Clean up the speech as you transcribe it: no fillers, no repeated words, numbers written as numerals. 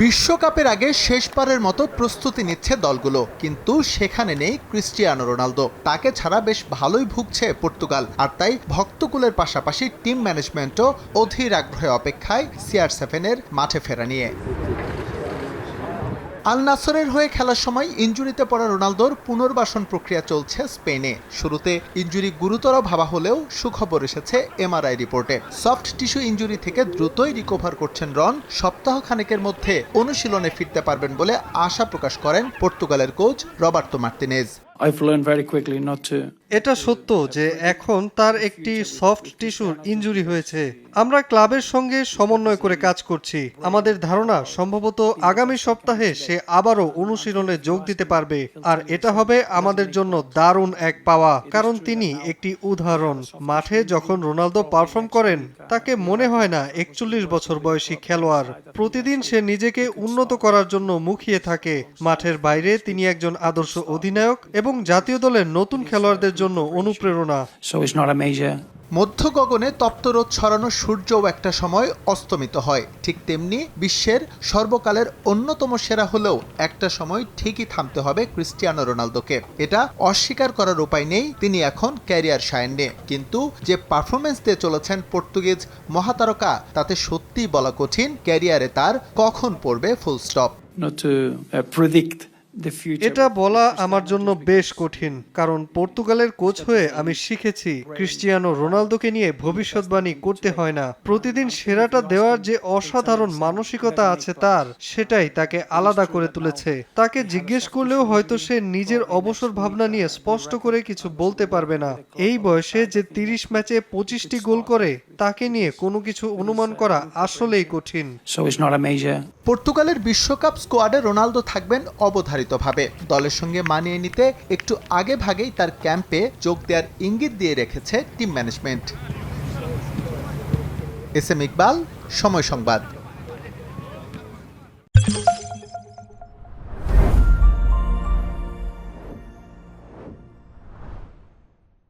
বিশ্বকাপের আগে শেষবারের মতো প্রস্তুতি নিচ্ছে দলগুলো, কিন্তু সেখানে নেই ক্রিস্টিয়ানো রোনালদো। তাকে ছাড়া বেশ ভালোই ভুগছে পর্তুগাল, আর তাই ভক্তকুলের পাশাপাশি টিম ম্যানেজমেন্টও অধীর আগ্রহে অপেক্ষায় CR7-এর মাঠে ফেরা নিয়ে। আল নাসরের হয়ে খেলার সময় ইনজুরিতে পড়া রোনালদোর পুনর্বাসন প্রক্রিয়া চলছে স্পেনে। শুরুতে ইনজুরি গুরুতর ভাবা হলেও সুখবর এসেছে MRI রিপোর্টে। সফট টিস্যু ইনজুরি থেকে দ্রুতই রিকভার করছেন রন। সপ্তাহ খানেকের মধ্যে অনুশীলনে ফিরতে পারবেন বলে আশা প্রকাশ করেন পর্তুগালের কোচ রবার্তো মার্তিনেজ। এটা সত্য যে এখন তার একটি সফট টিস্যুর ইনজুরি হয়েছে। আমরা ক্লাবের সঙ্গে সমন্বয় করে কাজ করছি। আমাদের ধারণা সম্ভবত আগামী সপ্তাহে সে আবারও অনুশীলনে যোগ দিতে পারবে, আর এটা হবে আমাদের জন্য দারুণ এক পাওয়া, কারণ তিনি একটি উদাহরণ। মাঠে যখন রোনালদো পারফর্ম করেন তাকে মনে হয় না 41 বছর বয়সী খেলোয়াড়। প্রতিদিন সে নিজেকে উন্নত করার জন্য মুখিয়ে থাকে। মাঠের বাইরে তিনি একজন আদর্শ অধিনায়ক এবং জাতীয় দলের নতুন খেলোয়াড়দের জন্য অনুপ্রেরণা। মধ্য গগনে তপ্ত রোদ ছড়ানো সূর্যও একটা সময় অস্তমিত হয়। ঠিক তেমনি বিশ্বের সর্বকালের অন্যতম সেরা হলেও একটা সময় ঠিকই থামতে হবে ক্রিস্টিয়ানো রোনালদোকে। এটা অস্বীকার করার উপায় নেই। তিনি এখন ক্যারিয়ার সায়ান্নে, কিন্তু যে পারফরমেন্স দিয়ে চলেছেন পর্তুগিজ মহাতারকা, তাতে সত্যিই বলা কঠিন ক্যারিয়ারে তার কখন পড়বে ফুল স্টপ। এটা বলা আমার জন্য বেশ কঠিন, কারণ পর্তুগালের কোচ হয়ে আমি শিখেছি ক্রিস্টিয়ানো রোনালদোকে নিয়ে ভবিষ্যৎবাণী করতে হয় না। প্রতিদিন সেরাটা দেওয়ার যে অসাধারণ মানসিকতা আছে তার, সেটাই তাকে আলাদা করে তুলেছে। তাকে জিজ্ঞেস করলেও হয়তো সে নিজের অবসর ভাবনা নিয়ে স্পষ্ট করে কিছু বলতে পারবে না। এই বয়সে যে 30 ম্যাচে 25টি গোল করে, তাকে নিয়ে কোনো কিছু অনুমান করা আসলেই কঠিন। পর্তুগালের বিশ্বকাপ স্কোয়াডে রোনালদো থাকবেন অবধারিতভাবে। দলের সঙ্গে মানিয়ে নিতে একটু আগে ভাগেই তার ক্যাম্পে যোগ দেওয়ার ইঙ্গিত দিয়ে রেখেছে টিম ম্যানেজমেন্ট। SM ইকবাল, সময় সংবাদ।